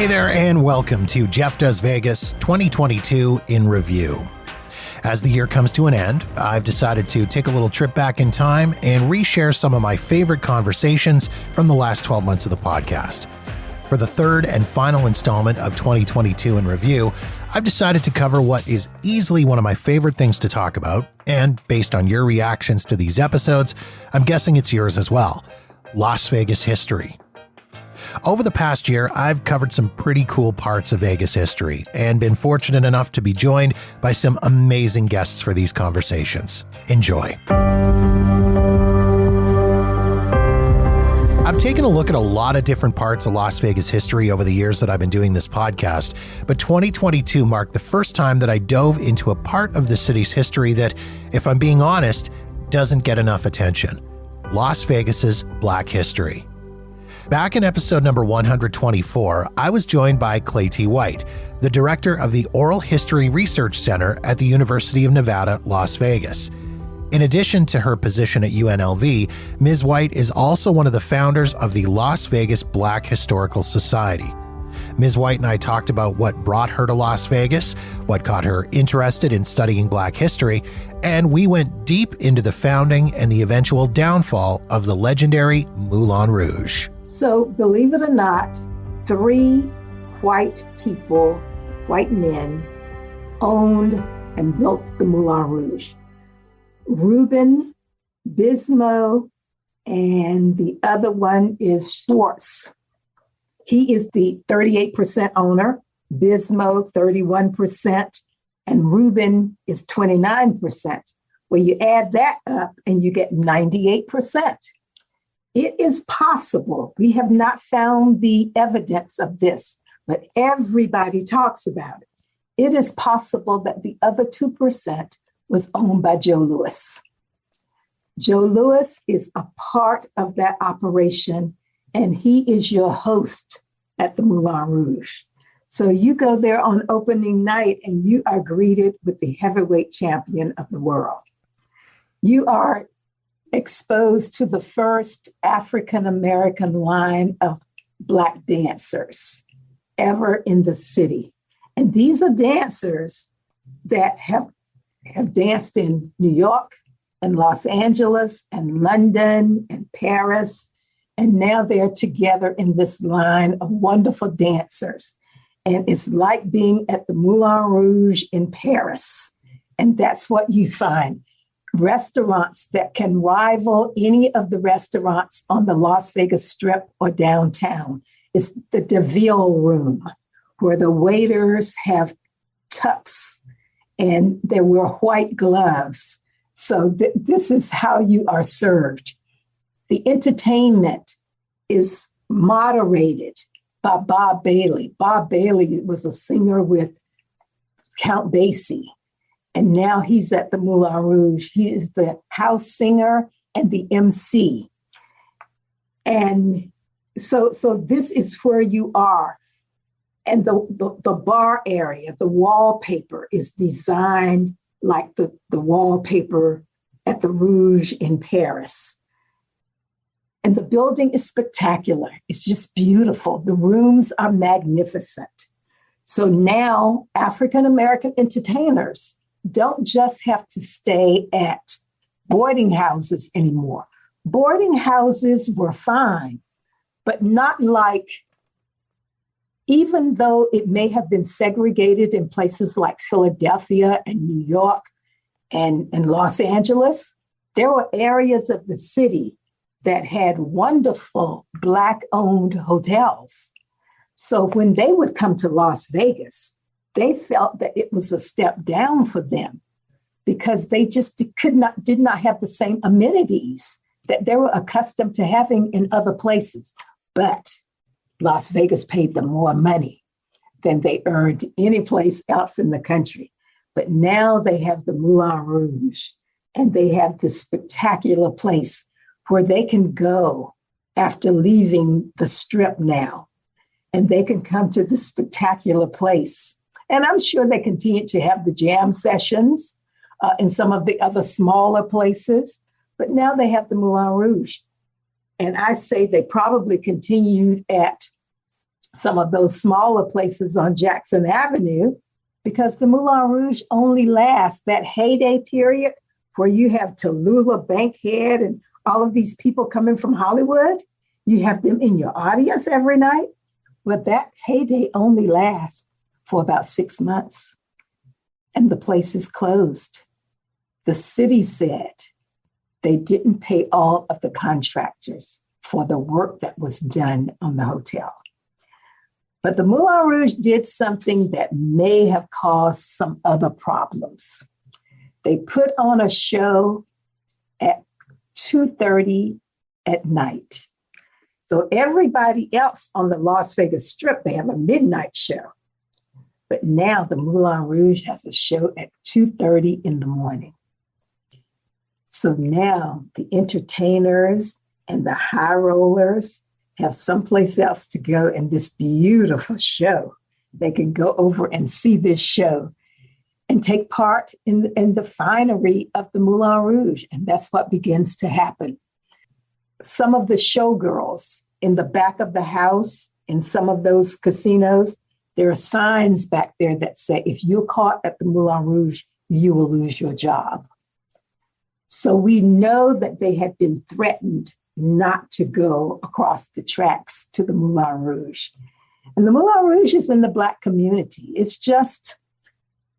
Hey there, and welcome to Jeff Does Vegas 2022 in Review. As the year comes to an end, I've decided to take a little trip back in time and reshare some of my favorite conversations from the last 12 months of the podcast. For the third and final installment of 2022 in Review, I've decided to cover what is easily one of my favorite things to talk about, and based on your reactions to these episodes, I'm guessing it's yours as well: Las Vegas history. Over the past year, I've covered some pretty cool parts of Vegas history and been fortunate enough to be joined by some amazing guests for these conversations. Enjoy. I've taken a look at a lot of different parts of Las Vegas history over the years that I've been doing this podcast, but 2022 marked the first time that I dove into a part of the city's history that, if I'm being honest, doesn't get enough attention: Las Vegas's Black history. Back in episode number 124, I was joined by Clay T. White, the director of the Oral History Research Center at the University of Nevada, Las Vegas. In addition to her position at UNLV, Ms. White is also one of the founders of the Las Vegas Black Historical Society. Ms. White and I talked about what brought her to Las Vegas, what got her interested in studying Black history, and we went deep into the founding and the eventual downfall of the legendary Moulin Rouge. So, believe it or not, 3 white people, white men, owned and built the Moulin Rouge. Reuben, Bismo, and the other one is Schwartz. He is the 38% owner, Bismo 31%, and Reuben is 29%. Well, you add that up and you get 98%. It is possible. We have not found the evidence of this, but everybody talks about it. It is possible that the other 2% was owned by Joe Louis. Joe Louis is a part of that operation, and he is your host at the Moulin Rouge. So you go there on opening night and you are greeted with the heavyweight champion of the world. You are exposed to the first African-American line of Black dancers ever in the city. And these are dancers that have danced in New York and Los Angeles and London and Paris. And now they're together in this line of wonderful dancers. And it's like being at the Moulin Rouge in Paris. And that's what you find. Restaurants that can rival any of the restaurants on the Las Vegas Strip or downtown. It's the DeVille Room, where the waiters have tux and they wear white gloves. So this is how you are served. The entertainment is moderated by Bob Bailey. Bob Bailey was a singer with Count Basie. And now he's at the Moulin Rouge. He is the house singer and the MC. And so this is where you are. And the bar area, the wallpaper is designed like the wallpaper at the Rouge in Paris. And the building is spectacular. It's just beautiful. The rooms are magnificent. So now African-American entertainers don't just have to stay at boarding houses anymore. Boarding houses were fine, but not like, even though it may have been segregated in places like Philadelphia and New York and Los Angeles, there were areas of the city that had wonderful Black-owned hotels. So when they would come to Las Vegas, they felt that it was a step down for them because they just did not have the same amenities that they were accustomed to having in other places. But Las Vegas paid them more money than they earned any place else in the country. But now they have the Moulin Rouge, and they have this spectacular place where they can go after leaving the Strip now, and they can come to this spectacular place. And I'm sure they continue to have the jam sessions in some of the other smaller places, but now they have the Moulin Rouge. And I say they probably continued at some of those smaller places on Jackson Avenue, because the Moulin Rouge only lasts that heyday period where you have Tallulah Bankhead and all of these people coming from Hollywood. You have them in your audience every night. But that heyday only lasts for about 6 months. And the place is closed. The city said they didn't pay all of the contractors for the work that was done on the hotel. But the Moulin Rouge did something that may have caused some other problems. They put on a show at 2:30 at night. So everybody else on the Las Vegas Strip, they have a midnight show. But now the Moulin Rouge has a show at 2:30 in the morning. So now the entertainers and the high rollers have someplace else to go in this beautiful show. They can go over and see this show and take part in the finery of the Moulin Rouge. And that's what begins to happen. Some of the showgirls in the back of the house, in some of those casinos, there are signs back there that say, if you're caught at the Moulin Rouge, you will lose your job. So we know that they had been threatened not to go across the tracks to the Moulin Rouge. And the Moulin Rouge is in the Black community. It's just,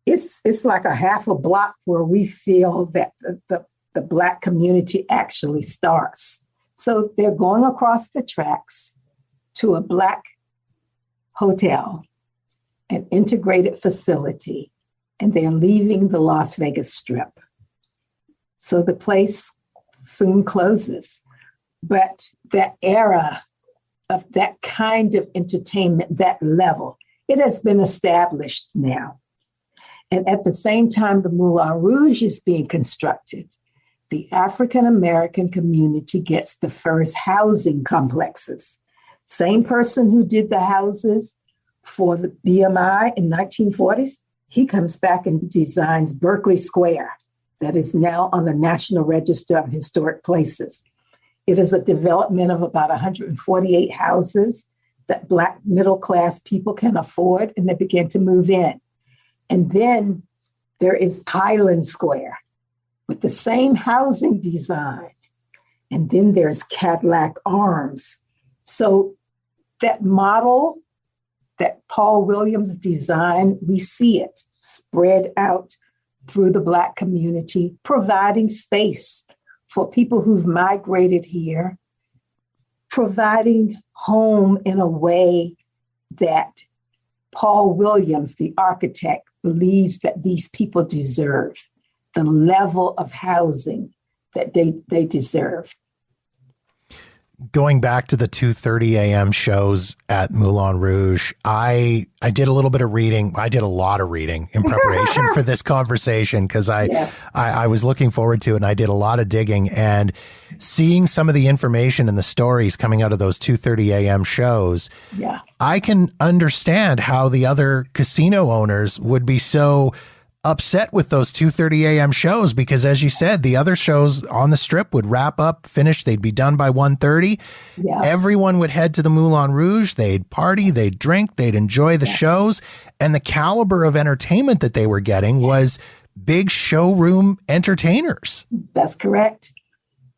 it's like a half a block where we feel that the Black community actually starts. So they're going across the tracks to a Black hotel, an integrated facility, and they're leaving the Las Vegas Strip. So the place soon closes. But that era of that kind of entertainment, that level, it has been established now. And at the same time, the Moulin Rouge is being constructed. The African-American community gets the first housing complexes. Same person who did the houses for the BMI in 1940s, he comes back and designs Berkeley Square that is now on the National Register of Historic Places. It is a development of about 148 houses that Black middle-class people can afford, and they begin to move in. And then there is Highland Square with the same housing design. And then there's Cadillac Arms. So that model that Paul Williams designed, we see it spread out through the Black community, providing space for people who've migrated here, providing home in a way that Paul Williams, the architect, believes that these people deserve, the level of housing that they deserve. Going back to the 2:30 a.m. shows at Moulin Rouge, I did a little bit of reading. I did a lot of reading in preparation for this conversation because I was looking forward to it, and I did a lot of digging and seeing some of the information and the stories coming out of those 2:30 a.m. shows. Yeah, I can understand how the other casino owners would be so upset with those 2:30 a.m. shows because, as you said, the other shows on the Strip would wrap up, finish, they'd be done by 1:30. Yeah. Everyone would head to the Moulin Rouge. They'd party, they'd drink, they'd enjoy the shows. And the caliber of entertainment that they were getting was big showroom entertainers. That's correct.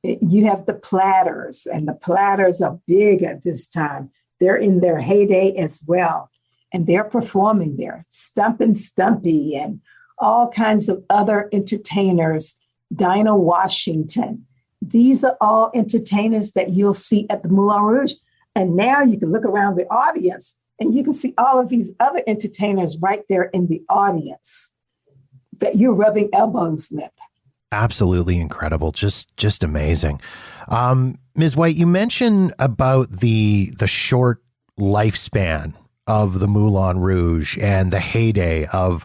You have the Platters, and the Platters are big at this time. They're in their heyday as well. And they're performing there. Stumpin' Stumpy and all kinds of other entertainers, Dinah Washington. These are all entertainers that you'll see at the Moulin Rouge. And now you can look around the audience and you can see all of these other entertainers right there in the audience that you're rubbing elbows with. Absolutely incredible. Just amazing. Ms. White, you mentioned about the short lifespan of the Moulin Rouge and the heyday of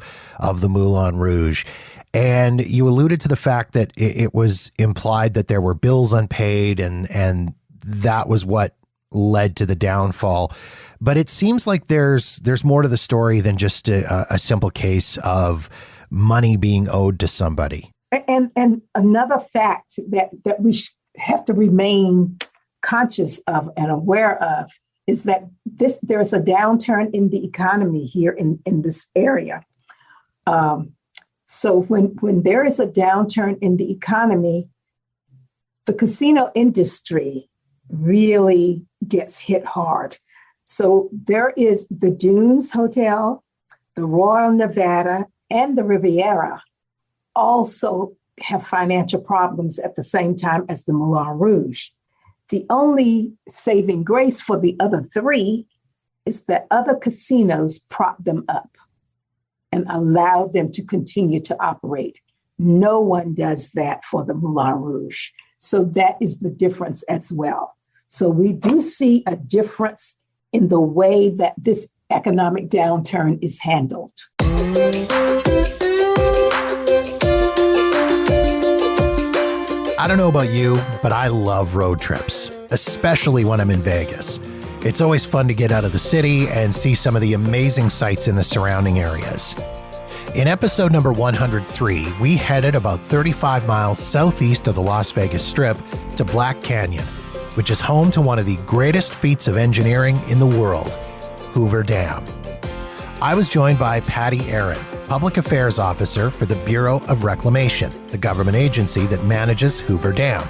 the Moulin Rouge. And you alluded to the fact that it was implied that there were bills unpaid and that was what led to the downfall. But it seems like there's more to the story than just a simple case of money being owed to somebody. And another fact that we have to remain conscious of and aware of is that there's a downturn in the economy here in this area. So when there is a downturn in the economy, the casino industry really gets hit hard. So there is the Dunes Hotel, the Royal Nevada, and the Riviera also have financial problems at the same time as the Moulin Rouge. The only saving grace for the other three is that other casinos prop them up and allow them to continue to operate. No one does that for the Moulin Rouge. So that is the difference as well. So we do see a difference in the way that this economic downturn is handled. I don't know about you, but I love road trips, especially when I'm in Vegas. It's always fun to get out of the city and see some of the amazing sights in the surrounding areas. In episode number 103, we headed about 35 miles southeast of the Las Vegas Strip to Black Canyon, which is home to one of the greatest feats of engineering in the world, Hoover Dam. I was joined by Patty Aaron, Public Affairs Officer for the Bureau of Reclamation, the government agency that manages Hoover Dam.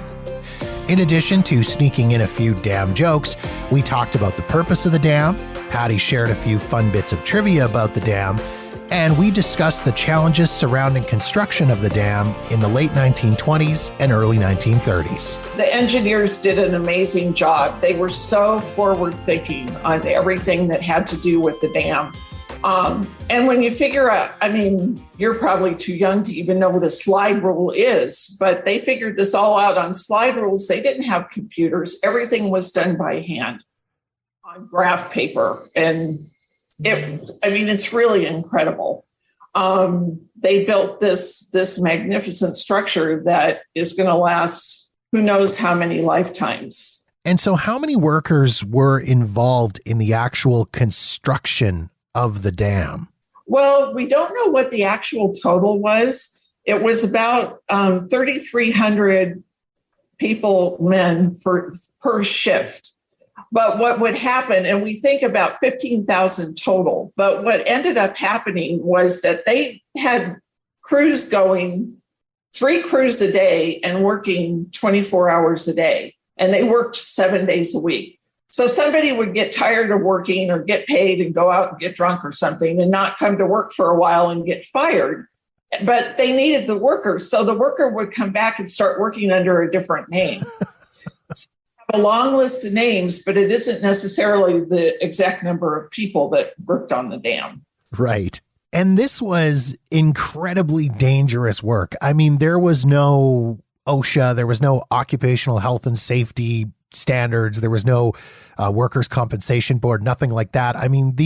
In addition to sneaking in a few dam jokes, we talked about the purpose of the dam, Patty shared a few fun bits of trivia about the dam, and we discussed the challenges surrounding construction of the dam in the late 1920s and early 1930s. The engineers did an amazing job. They were so forward-thinking on everything that had to do with the dam. And when you figure out, I mean, you're probably too young to even know what a slide rule is, but they figured this all out on slide rules. They didn't have computers. Everything was done by hand on graph paper. And it's really incredible. They built this magnificent structure that is going to last who knows how many lifetimes. And so how many workers were involved in the actual construction of the dam? Well, we don't know what the actual total was. It was about 3,300 men per shift. But what would happen, and we think about 15,000 total, but what ended up happening was that they had crews going 3 crews a day and working 24 hours a day. And they worked 7 days a week. So somebody would get tired of working or get paid and go out and get drunk or something and not come to work for a while and get fired. But they needed the worker. So the worker would come back and start working under a different name. So we have a long list of names, but it isn't necessarily the exact number of people that worked on the dam. Right. And this was incredibly dangerous work. I mean, there was no OSHA, there was no occupational health and safety standards, there was no workers' compensation board, nothing like that. I mean,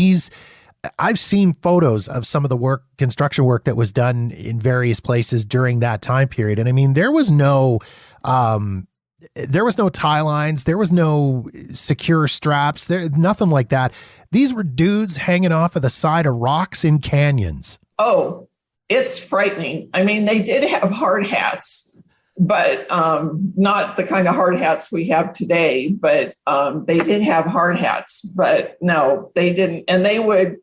I've seen photos of some of the construction work that was done in various places during that time period. And I mean, there was no tie lines, there was no secure straps, nothing like that. These were dudes hanging off of the side of rocks in canyons. Oh, it's frightening. I mean, they did have hard hats, but not the kind of hard hats we have today, but they did have hard hats, but no, they didn't. And they would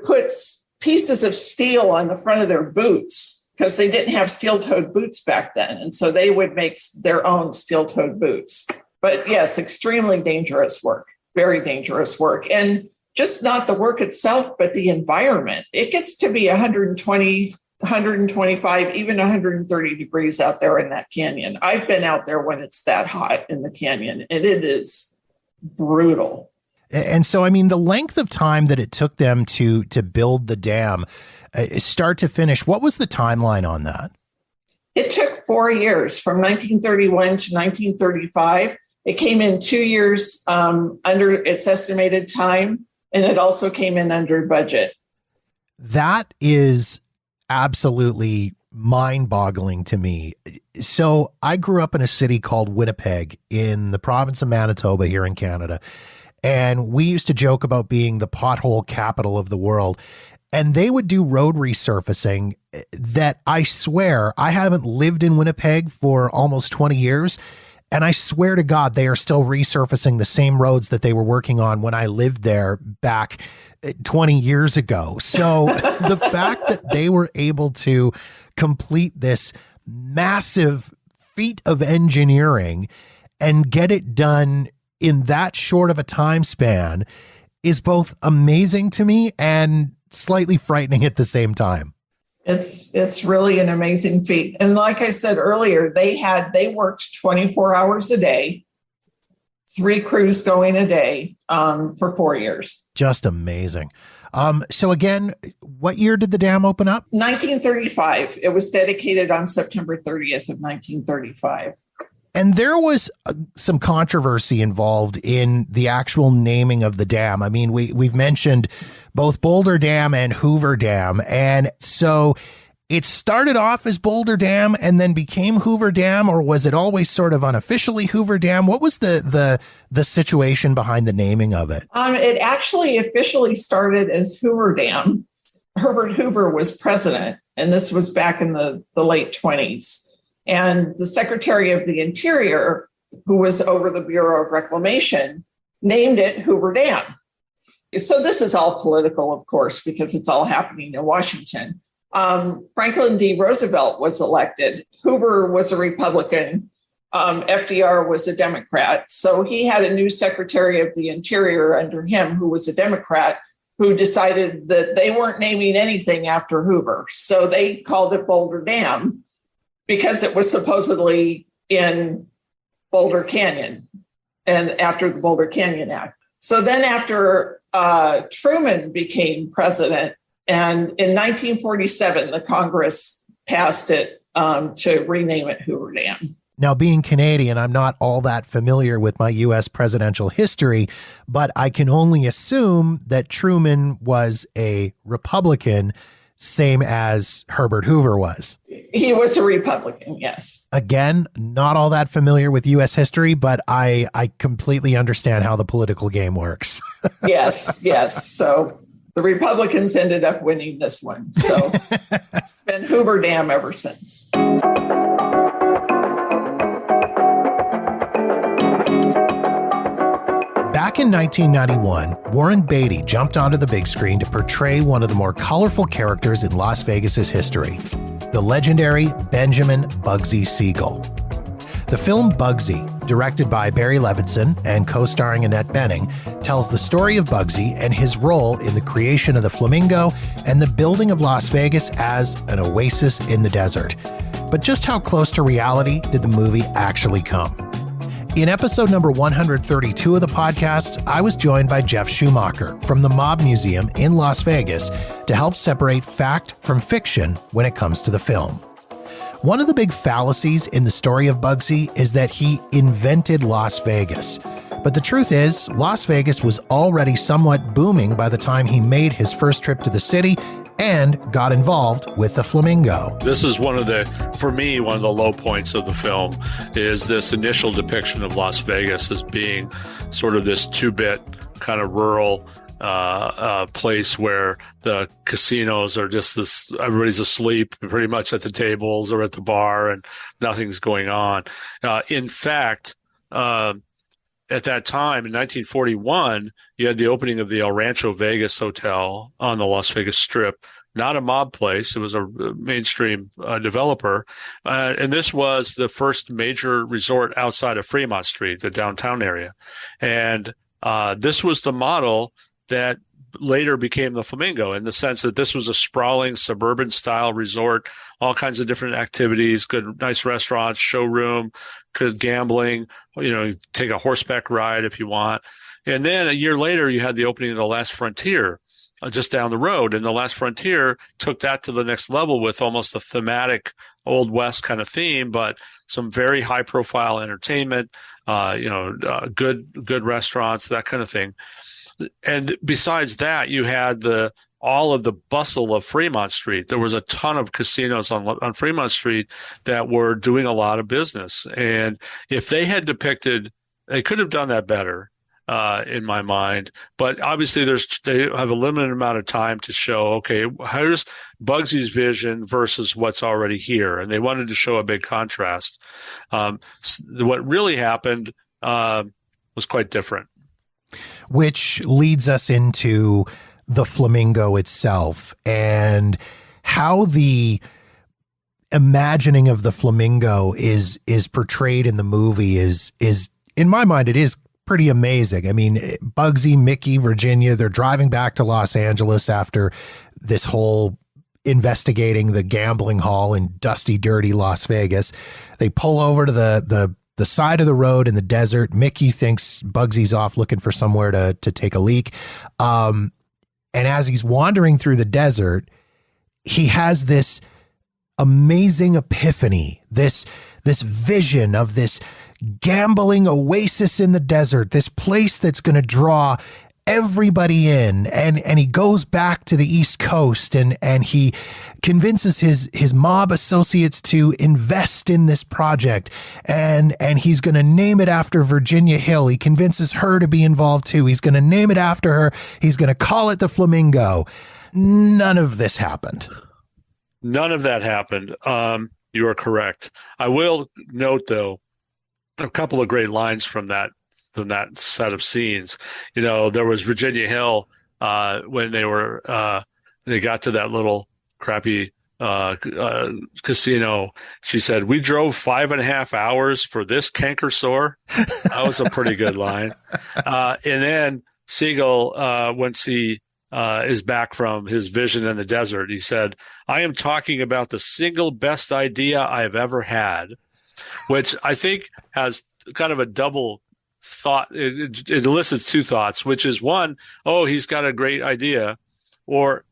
put pieces of steel on the front of their boots because they didn't have steel-toed boots back then. And so they would make their own steel-toed boots. But yes, extremely dangerous work, very dangerous work. And just not the work itself, but the environment. It gets to be 120 125, even 130 degrees out there in that canyon. I've been out there when it's that hot in the canyon, and it is brutal. And so, I mean, the length of time that it took them to build the dam, start to finish, what was the timeline on that? It took 4 years, from 1931 to 1935. It came in 2 years under its estimated time, and it also came in under budget. That is absolutely mind-boggling to me. So I grew up in a city called Winnipeg in the province of Manitoba here in Canada. And we used to joke about being the pothole capital of the world. And they would do road resurfacing that I swear I haven't lived in Winnipeg for almost 20 years. And I swear to God, they are still resurfacing the same roads that they were working on when I lived there back 20 years ago. So the fact that they were able to complete this massive feat of engineering and get it done in that short of a time span is both amazing to me and slightly frightening at the same time. It's really an amazing feat. And like I said earlier, they worked 24 hours a day, 3 crews going a day for 4 years. Just amazing. So again, what year did the dam open up? 1935. It was dedicated on September 30th of 1935. And there was some controversy involved in the actual naming of the dam. I mean, we've mentioned both Boulder Dam and Hoover Dam. And so it started off as Boulder Dam and then became Hoover Dam, or was it always sort of unofficially Hoover Dam? What was the situation behind the naming of it? It actually officially started as Hoover Dam. Herbert Hoover was president, and this was back in the late 20s. And the Secretary of the Interior, who was over the Bureau of Reclamation, named it Hoover Dam. So this is all political, of course, because it's all happening in Washington. Franklin D. Roosevelt was elected. Hoover was a Republican. FDR was a Democrat. So he had a new Secretary of the Interior under him who was a Democrat, who decided that they weren't naming anything after Hoover. So they called it Boulder Dam because it was supposedly in Boulder Canyon and after the Boulder Canyon Act. So then after Truman became president, and in 1947, the Congress passed it to rename it Hoover Dam. Now, being Canadian, I'm not all that familiar with my U.S. presidential history, but I can only assume that Truman was a Republican, same as Herbert Hoover was. He was a Republican, yes. Again, not all that familiar with U.S. history, but I completely understand how the political game works. Yes. So the Republicans ended up winning this one. So it's been Hoover Dam ever since. Back in 1991, Warren Beatty jumped onto the big screen to portray one of the more colorful characters in Las Vegas's history, the legendary Benjamin Bugsy Siegel. The film Bugsy, directed by Barry Levinson and co-starring Annette Bening, tells the story of Bugsy and his role in the creation of the Flamingo and the building of Las Vegas as an oasis in the desert. But just how close to reality did the movie actually come? In episode number 132 of the podcast, I was joined by Jeff Schumacher from the Mob Museum in Las Vegas to help separate fact from fiction when it comes to the film. One of the big fallacies in the story of Bugsy is that he invented Las Vegas. But the truth is, Las Vegas was already somewhat booming by the time he made his first trip to the city and got involved with the Flamingo. This is for me, one of the low points of the film is this initial depiction of Las Vegas as being sort of this two-bit kind of rural place where the casinos are just this, everybody's asleep pretty much at the tables or at the bar and nothing's going on. In fact, at that time, in 1941, you had the opening of the El Rancho Vegas Hotel on the Las Vegas Strip. Not a mob place. It was a mainstream developer. And this was the first major resort outside of Fremont Street, the downtown area. And this was the model that later became the Flamingo, in the sense that this was a sprawling suburban style resort, all kinds of different activities, good, nice restaurants, showroom, good gambling, take a horseback ride if you want. And then a year later, you had the opening of the Last Frontier just down the road. And the Last Frontier took that to the next level with almost a thematic Old West kind of theme, but some very high profile entertainment, good restaurants, that kind of thing. And besides that, you had all of the bustle of Fremont Street. There was a ton of casinos on Fremont Street that were doing a lot of business. And if they had depicted, they could have done that better. in my mind. But obviously, they have a limited amount of time to show, okay, here's Bugsy's vision versus what's already here. And they wanted to show a big contrast. What really happened was quite different. Which leads us into the flamingo itself and how the imagining of the flamingo is portrayed in the movie is in my mind, it is pretty amazing. I mean, Bugsy, Mickey, Virginia, they're driving back to Los Angeles after this whole investigating the gambling hall in dusty, dirty Las Vegas. They pull over to the side of the road in the desert. Mickey thinks Bugsy's off looking for somewhere to take a leak. And as he's wandering through the desert, he has this amazing epiphany, this vision of this gambling oasis in the desert, this place that's going to draw everybody in. And he goes back to the East Coast and he convinces his mob associates to invest in this project. And he's going to name it after Virginia Hill. He convinces her to be involved too. He's going to name it after her. He's going to call it the Flamingo. None of this happened. None of that happened. You are correct. I will note, though, a couple of great lines from that set of scenes. You know, there was Virginia Hill when they got to that little crappy casino. She said, "We drove 5.5 hours for this canker sore." That was a pretty good line. And then Siegel, once he is back from his vision in the desert, he said, "I am talking about the single best idea I've ever had," which I think has kind of a double thought. It elicits two thoughts, which is one, oh, he's got a great idea, or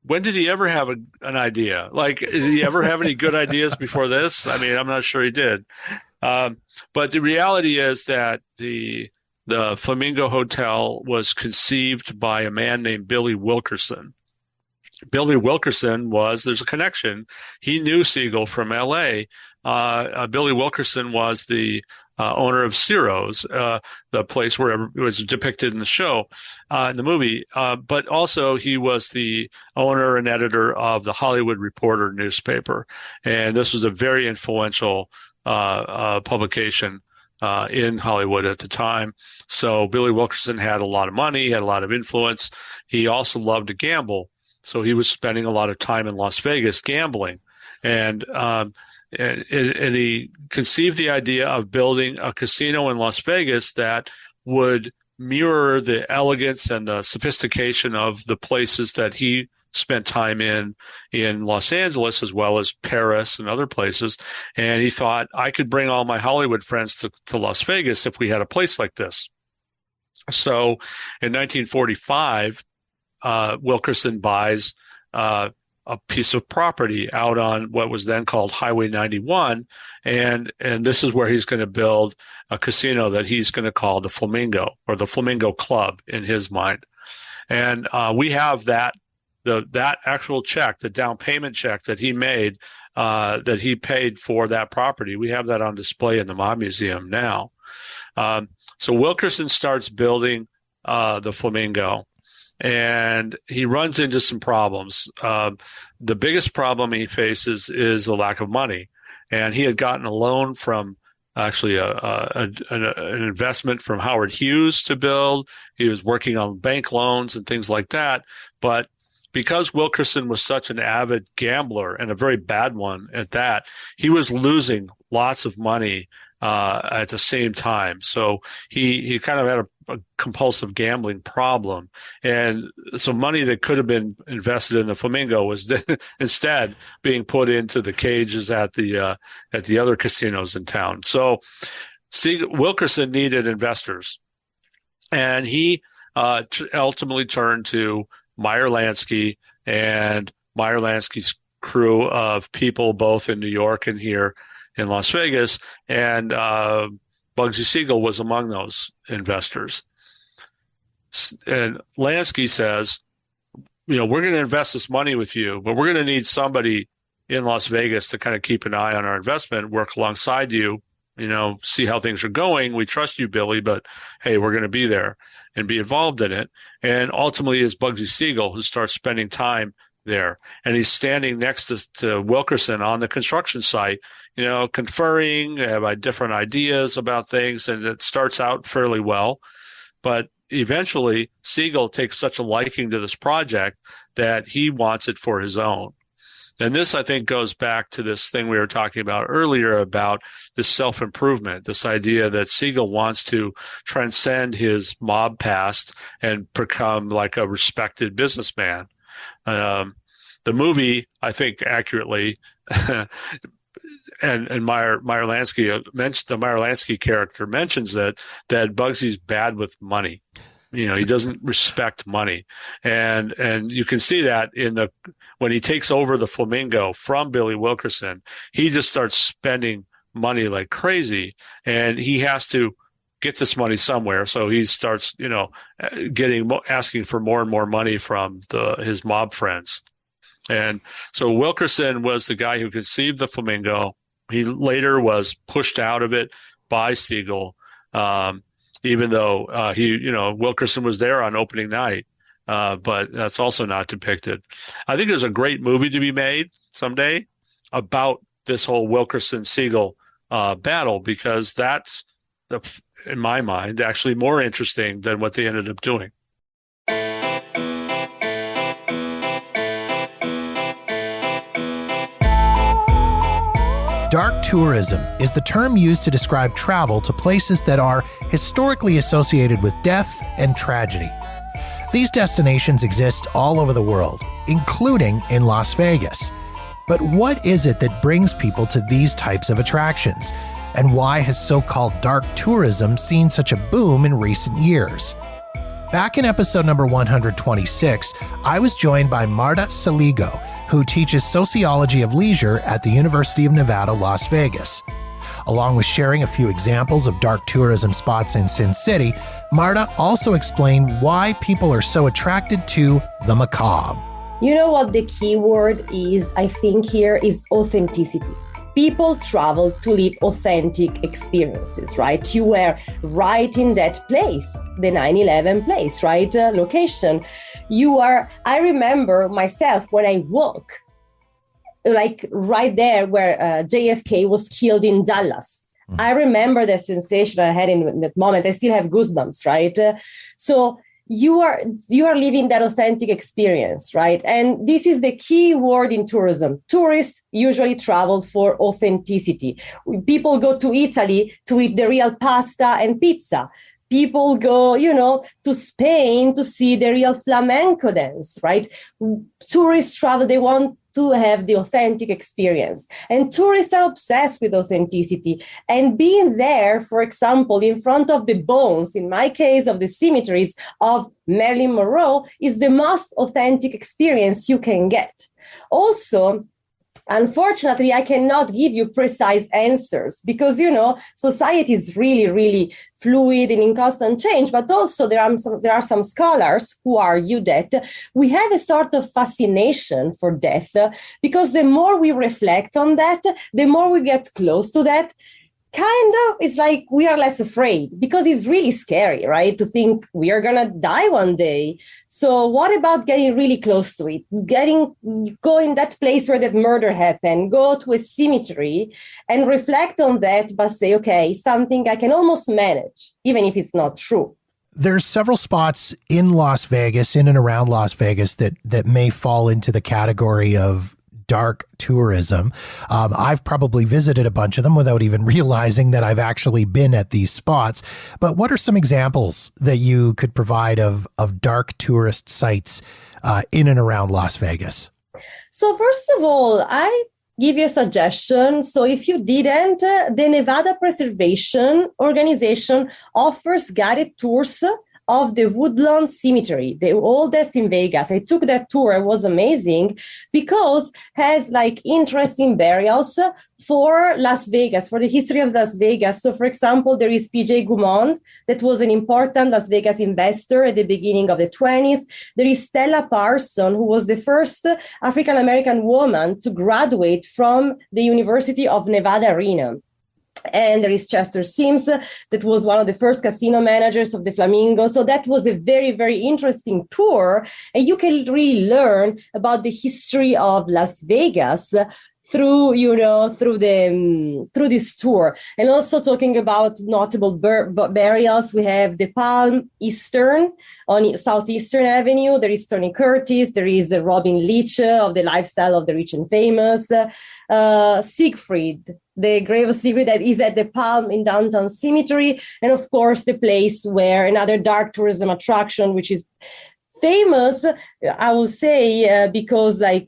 when did he ever have an idea? Like, did he ever have any good ideas before this? I mean, I'm not sure he did. But the reality is that the Flamingo Hotel was conceived by a man named Billy Wilkerson. Billy Wilkerson there's a connection. He knew Siegel from L.A. Billy Wilkerson was the owner of Ciro's, the place where it was depicted in the show, in the movie. But also he was the owner and editor of the Hollywood Reporter newspaper. And this was a very influential publication in Hollywood at the time. So Billy Wilkerson had a lot of money, had a lot of influence. He also loved to gamble. So he was spending a lot of time in Las Vegas gambling. And he conceived the idea of building a casino in Las Vegas that would mirror the elegance and the sophistication of the places that he spent time in Los Angeles, as well as Paris and other places. And he thought, I could bring all my Hollywood friends to Las Vegas if we had a place like this. So in 1945, Wilkerson buys a piece of property out on what was then called Highway 91. And this is where he's going to build a casino that he's going to call the Flamingo, or the Flamingo Club in his mind. And we have that actual check, the down payment check that he made, that he paid for that property. We have that on display in the Mob Museum now. So Wilkerson starts building the Flamingo, and he runs into some problems. The biggest problem he faces is the lack of money. And he had gotten a loan from actually an investment from Howard Hughes to build. He was working on bank loans and things like that. But because Wilkerson was such an avid gambler, and a very bad one at that, he was losing lots of money at the same time. So he kind of had a compulsive gambling problem. And so money that could have been invested in the Flamingo was instead being put into the cages at the other casinos in town. So Wilkerson needed investors, and he ultimately turned to Meyer Lansky and Meyer Lansky's crew of people, both in New York and here in Las Vegas, and Bugsy Siegel was among those investors. And Lansky says, we're going to invest this money with you, but we're going to need somebody in Las Vegas to kind of keep an eye on our investment, work alongside you, see how things are going. We trust you, Billy, but hey, we're going to be there and be involved in it. And ultimately is Bugsy Siegel, who starts spending time there. And he's standing next to Wilkerson on the construction site, conferring, have different ideas about things. And it starts out fairly well. But eventually, Siegel takes such a liking to this project that he wants it for his own. And this, I think, goes back to this thing we were talking about earlier about this self-improvement, this idea that Siegel wants to transcend his mob past and become like a respected businessman. The movie, I think, accurately, and Meyer Lansky mentioned, the Meyer Lansky character mentions that Bugsy's bad with money. He doesn't respect money. And you can see that when he takes over the Flamingo from Billy Wilkerson, he just starts spending money like crazy, and he has to get this money somewhere. So he starts, asking for more and more money from his mob friends. And so Wilkerson was the guy who conceived the Flamingo. He later was pushed out of it by Siegel. Even though Wilkerson was there on opening night, but that's also not depicted. I think there's a great movie to be made someday about this whole Wilkerson-Siegel battle, because that's, in my mind, actually more interesting than what they ended up doing. Dark tourism is the term used to describe travel to places that are historically associated with death and tragedy. These destinations exist all over the world, including in Las Vegas. But what is it that brings people to these types of attractions? And why has so-called dark tourism seen such a boom in recent years? Back in episode number 126, I was joined by Marta Saligo, who teaches sociology of leisure at the University of Nevada, Las Vegas. Along with sharing a few examples of dark tourism spots in Sin City, Marta also explained why people are so attracted to the macabre. You know what the key word is, I think, here is authenticity. People travel to live authentic experiences, right? You were right in that place, the 9/11 place, right? Location. I remember myself when I walk, like right there where JFK was killed in Dallas. Mm-hmm. I remember the sensation I had in that moment. I still have goosebumps, right? So you are living that authentic experience, right? And this is the key word in tourism. Tourists usually travel for authenticity. People go to Italy to eat the real pasta and pizza. People go, to Spain to see the real flamenco dance, right? Tourists travel, they want to have the authentic experience. And tourists are obsessed with authenticity. And being there, for example, in front of the bones, in my case, of the cemeteries of Marilyn Monroe, is the most authentic experience you can get. Also, unfortunately, I cannot give you precise answers because, society is really, really fluid and in constant change. But also there are some scholars who argue that we have a sort of fascination for death because the more we reflect on that, the more we get close to that. Kind of, it's like we are less afraid because it's really scary, right? To think we are going to die one day. So what about getting really close to it? Go in that place where that murder happened, go to a cemetery and reflect on that, but say, okay, something I can almost manage, even if it's not true. There's several spots in Las Vegas, in and around Las Vegas, that may fall into the category of dark tourism. I've probably visited a bunch of them without even realizing that I've actually been at these spots. But what are some examples that you could provide of dark tourist sites in and around Las Vegas? So first of all, I give you a suggestion. So if you didn't, the Nevada Preservation Organization offers guided tours of the Woodlawn Cemetery, the oldest in Vegas. I took that tour. It was amazing because it has interesting burials for Las Vegas, for the history of Las Vegas. So, for example, there is P.J. Goumond, that was an important Las Vegas investor at the beginning of the 20th. There is Stella Parson, who was the first African-American woman to graduate from the University of Nevada, Reno. And there is Chester Sims, that was one of the first casino managers of the Flamingo. So that was a very, very interesting tour. And you can really learn about the history of Las Vegas through this tour. And also talking about notable burials, we have the Palm Eastern on Southeastern Avenue. There is Tony Curtis. There is Robin Leach of the Lifestyle of the Rich and Famous. Siegfried, the grave of Siegfried, that is at the Palm in Downtown Cemetery. And of course, the place where another dark tourism attraction, which is famous, I will say, because there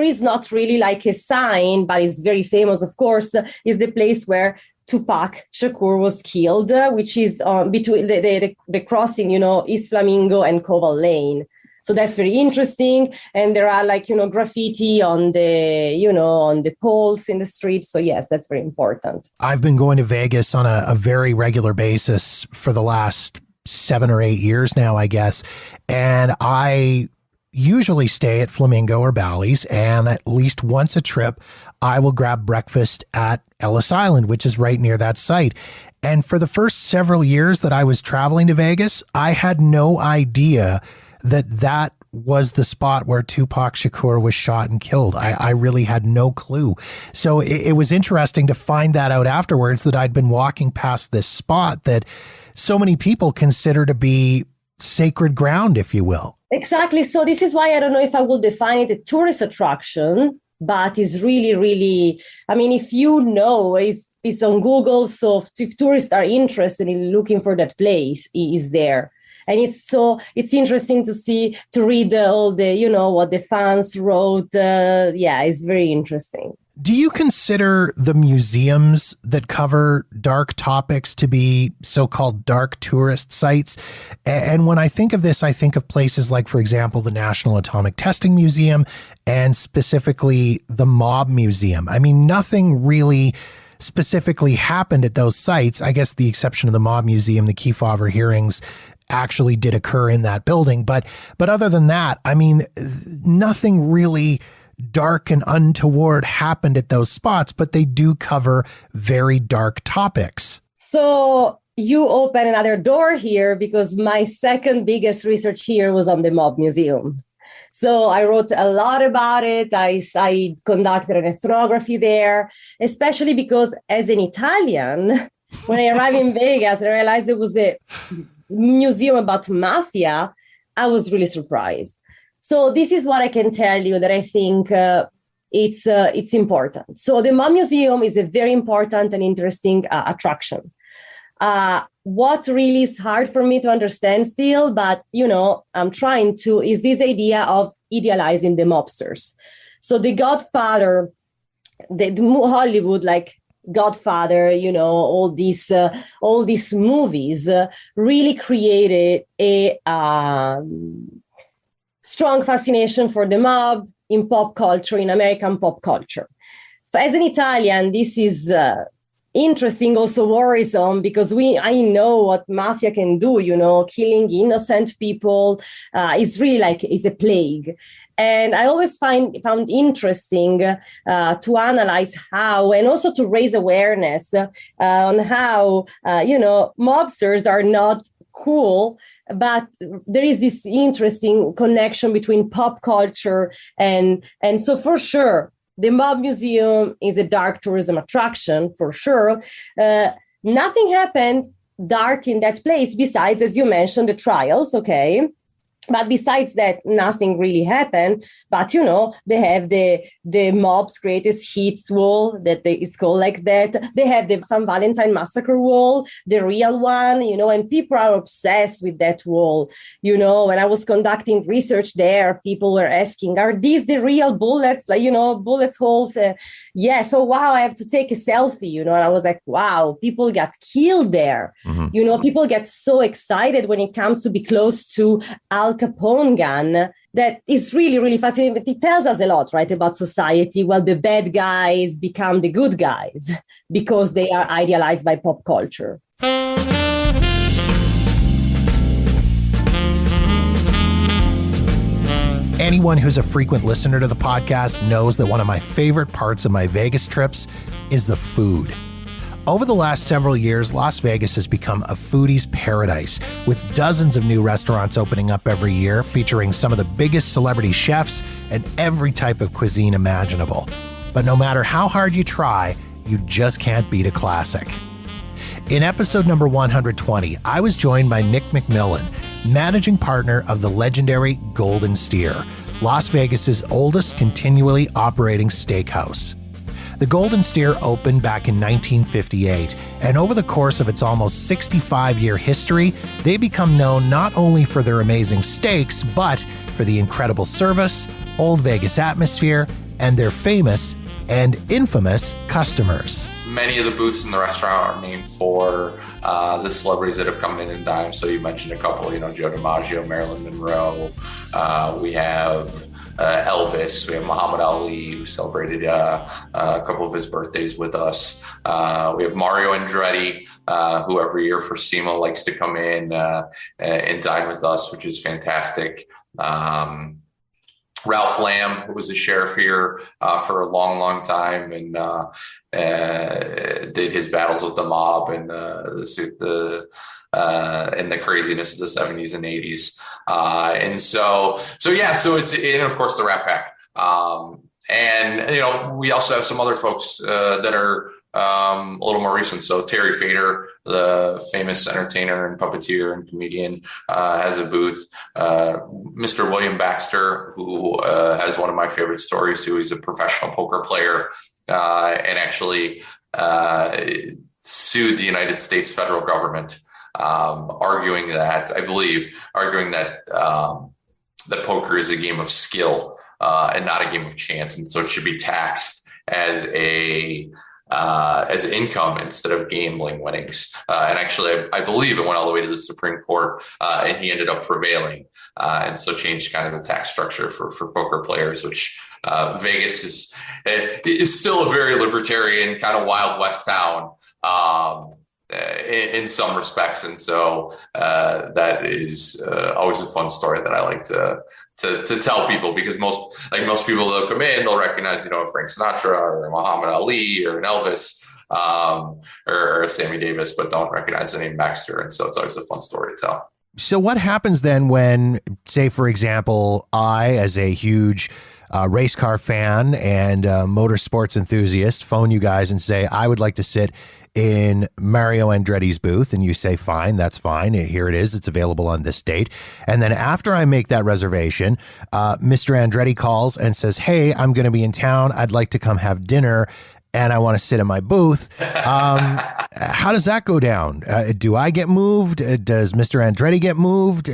is not really like a sign, but it's very famous, of course, is the place where Tupac Shakur was killed, which is between the crossing, East Flamingo and Koval Lane. So that's very interesting. And there are graffiti on the poles in the street. So yes, that's very important. I've been going to Vegas on a very regular basis for the last 7 or 8 years now, I guess. And I usually stay at Flamingo or Bally's, and at least once a trip, I will grab breakfast at Ellis Island, which is right near that site. And for the first several years that I was traveling to Vegas, I had no idea that was the spot where Tupac Shakur was shot and killed. I really had no clue. So it was interesting to find that out afterwards, that I'd been walking past this spot that so many people consider to be sacred ground, if you will. Exactly. So this is why I don't know if I will define it a tourist attraction, but it's really, really, if you know, it's on Google. So if tourists are interested in looking for that place, it is there. And it's interesting to read all the, what the fans wrote. It's very interesting. Do you consider the museums that cover dark topics to be so-called dark tourist sites? And when I think of this, I think of places like, for example, the National Atomic Testing Museum and specifically the Mob Museum. Nothing really specifically happened at those sites. I guess the exception of the Mob Museum, the Kefauver hearings actually did occur in that building. But other than that, nothing really dark and untoward happened at those spots, but they do cover very dark topics. So you open another door here, because my second biggest research here was on the Mob Museum. So I wrote a lot about it. I conducted an ethnography there, especially because as an Italian, when I arrived in Vegas and I realized there was a museum about mafia, I was really surprised. So this is what I can tell you, that I think it's important. So the Mob Museum is a very important and interesting attraction. What really is hard for me to understand still, but I'm trying to, is this idea of idealizing the mobsters. So the Godfather, the Hollywood, Godfather, all these movies really created a strong fascination for the mob in pop culture, in American pop culture. But as an Italian, this is interesting, also worrisome, because I know what mafia can do, killing innocent people is really is a plague. And I always found interesting to analyze how, and also to raise awareness on how, mobsters are not cool, but there is this interesting connection between pop culture and so for sure, the Mob Museum is a dark tourism attraction, for sure. Nothing happened dark in that place besides, as you mentioned, the trials, okay? But besides that, nothing really happened. But, they have the mob's greatest hits wall, it's called like that. They have the San Valentine Massacre wall, the real one, and people are obsessed with that wall. When I was conducting research there, people were asking, are these the real bullets? Bullet holes? Yes. Oh, wow, I have to take a selfie, and I was like, wow, people got killed there. Mm-hmm. People get so excited when it comes to be close to Al Capone gun. That is really, really fascinating. But it tells us a lot, right, about society. Well, the bad guys become the good guys because they are idealized by pop culture. Anyone who's a frequent listener to the podcast knows that one of my favorite parts of my Vegas trips is the food. Over the last several years, Las Vegas has become a foodie's paradise, with dozens of new restaurants opening up every year, featuring some of the biggest celebrity chefs and every type of cuisine imaginable. But no matter how hard you try, you just can't beat a classic. In episode number 120, I was joined by Nick McMillan, managing partner of the legendary Golden Steer, Las Vegas's oldest continually operating steakhouse. The Golden Steer opened back in 1958, and over the course of its almost 65-year history, they become known not only for their amazing steaks, but for the incredible service, old Vegas atmosphere, and their famous and infamous customers. Many of the booths in the restaurant are named for the celebrities that have come in and dined. So you mentioned a couple, Joe DiMaggio, Marilyn Monroe. We have Elvis. We have Muhammad Ali, who celebrated a couple of his birthdays with us. We have Mario Andretti, who every year for SEMA likes to come in and dine with us, which is fantastic. Ralph Lamb, who was a sheriff here for a long, long time, and did his battles with the mob and the craziness of the 70s and 80s. So it's, and of course the Rat Pack. And we also have some other folks that are a little more recent. So Terry Fader, the famous entertainer and puppeteer and comedian, has a booth. Mr. William Baxter, who has one of my favorite stories, who is a professional poker player and actually sued the United States federal government, arguing that that poker is a game of skill and not a game of chance, and so it should be taxed as income instead of gambling winnings. And actually, I believe it went all the way to the Supreme Court, and he ended up prevailing, and so changed kind of the tax structure for poker players, which Vegas is still a very libertarian kind of Wild West town in some respects. And so that is always a fun story that I like to tell people, because most people that'll come in, they'll recognize, Frank Sinatra or Muhammad Ali or an Elvis or Sammy Davis, but don't recognize the name Baxter. And so it's always a fun story to tell. So what happens then when, say, for example, I, as a huge race car fan and motorsports enthusiast, phone you guys and say, I would like to sit in Mario Andretti's booth, and you say, fine, that's fine. Here it is. It's available on this date. And then after I make that reservation, Mr. Andretti calls and says, hey, I'm going to be in town. I'd like to come have dinner, and I want to sit in my booth. How does that go down? Do I get moved? Does Mr. Andretti get moved?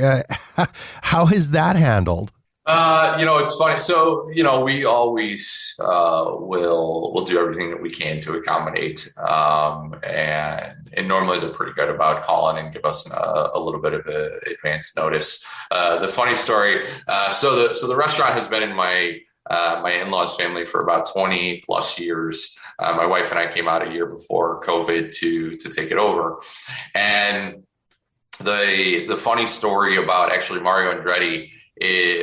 How is that handled? It's funny. So, we always will do everything that we can to accommodate. And normally they're pretty good about calling and give us a little bit of advance notice. The funny story, so the restaurant has been in my in-laws family for about 20 plus years. My wife and I came out a year before COVID to take it over. And the funny story about actually Mario Andretti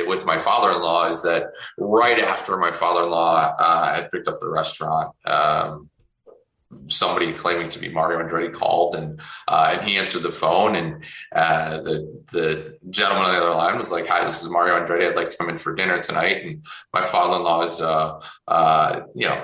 with my father-in-law is that right after my father-in-law had picked up the restaurant, somebody claiming to be Mario Andretti called, and he answered the phone, and the gentleman on the other line was like, hi, this is Mario Andretti. I'd like to come in for dinner tonight. And my father-in-law is a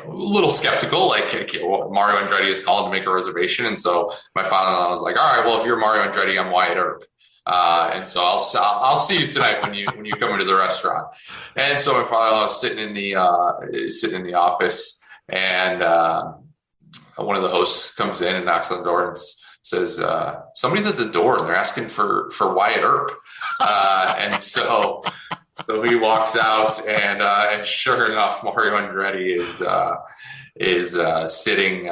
little skeptical, like, Mario Andretti is calling to make a reservation. And so my father-in-law was like, all right, well, if you're Mario Andretti, I'm Wyatt Earp. And so I'll see you tonight when you come into the restaurant. And so my father-in-law was sitting in the office, and one of the hosts comes in and knocks on the door and says, somebody's at the door and they're asking for Wyatt Earp. And so he walks out, and sure enough, Mario Andretti is standing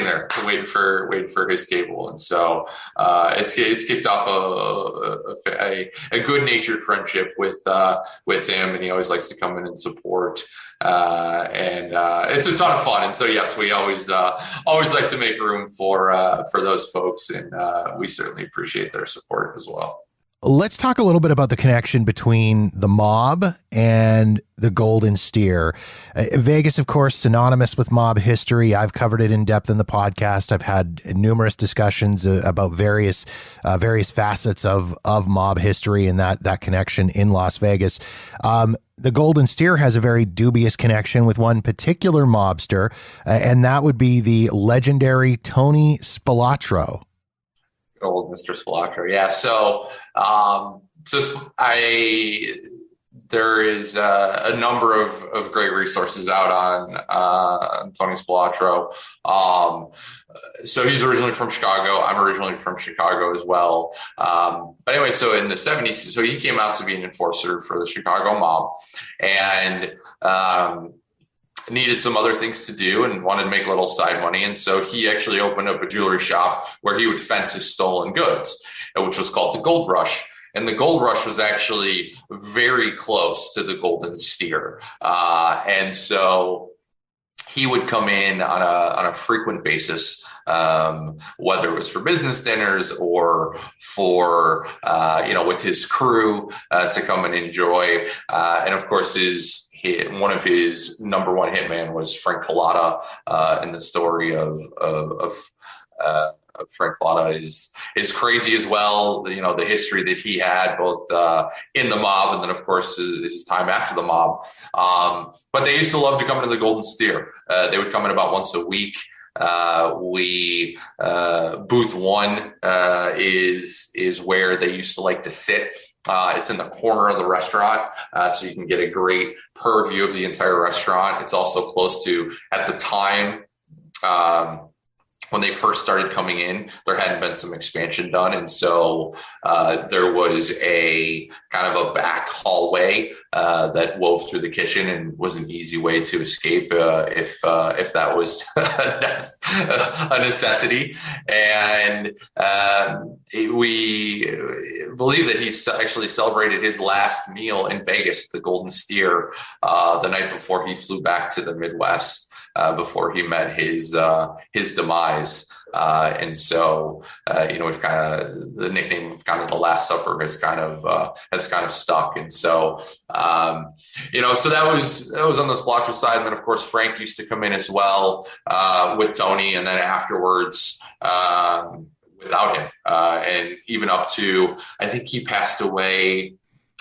there waiting for his table. And so it's kicked off a good-natured friendship with him, and he always likes to come in and support. And it's a ton of fun. And so, yes, we always like to make room for those folks, and we certainly appreciate their support as well. Let's talk a little bit about the connection between the mob and the Golden Steer. Vegas, of course, synonymous with mob history. I've covered it in depth in the podcast. I've had numerous discussions about various facets of mob history and that connection in Las Vegas. The Golden Steer has a very dubious connection with one particular mobster, and that would be the legendary Tony Spilatro. Old Mr. Spilatro. Yeah. So, there is a number of great resources out on Tony Spilatro. So he's originally from Chicago. I'm originally from Chicago as well. But anyway, so in the 70s, so he came out to be an enforcer for the Chicago mob, and needed some other things to do and wanted to make a little side money. And so he actually opened up a jewelry shop where he would fence his stolen goods, which was called the Gold Rush. And the Gold Rush was actually very close to the Golden Steer. And so he would come in on a frequent basis, whether it was for business dinners or for, with his crew to come and enjoy. And of course, one of his number one hitman was Frank Collada, and the story of Frank Collada is crazy as well. The history that he had both in the mob and then, of course, his time after the mob. But they used to love to come into the Golden Steer. They would come in about once a week. Booth 1 is where they used to like to sit. It's in the corner of the restaurant, so you can get a great purview of the entire restaurant. It's also close to, at the time, when they first started coming in, there hadn't been some expansion done. And so there was a kind of a back hallway that wove through the kitchen and was an easy way to escape if that was a necessity. And we believe that he actually celebrated his last meal in Vegas, the Golden Steer, the night before he flew back to the Midwest. Before he met his demise. And so, we've kind of, the nickname of kind of the Last Supper has kind of stuck. And so, so that was on the Spilatro side. And then of course, Frank used to come in as well, with Tony, and then afterwards, without him, and even up to, I think he passed away,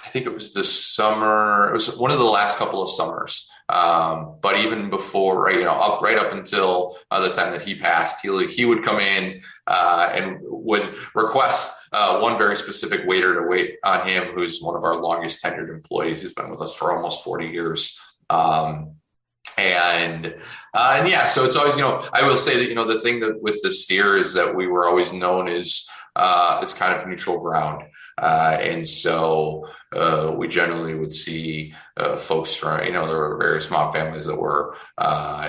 I think it was this summer. It was one of the last couple of summers. But even before, right up until the time that he passed, he would come in and would request one very specific waiter to wait on him, who's one of our longest tenured employees. He's been with us for almost 40 years. So it's always, I will say that, the thing that with the Steer is that we were always known as kind of neutral ground. And so we generally would see folks from, there were various mob families that were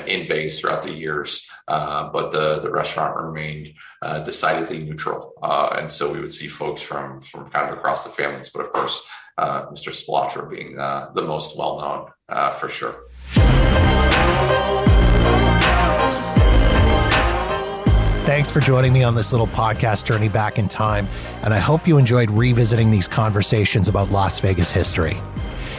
in Vegas throughout the years, but the restaurant remained decidedly neutral. And so we would see folks from kind of across the families, but of course, Mr. Spilatro being the most well-known for sure. Thanks for joining me on this little podcast journey back in time, and I hope you enjoyed revisiting these conversations about Las Vegas history.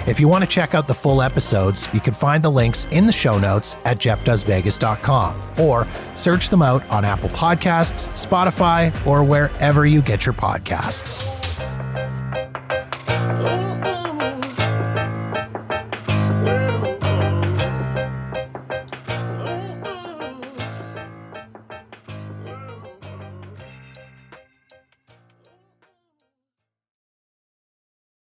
If you want to check out the full episodes, you can find the links in the show notes at jeffdoesvegas.com, or search them out on Apple Podcasts, Spotify, or wherever you get your podcasts.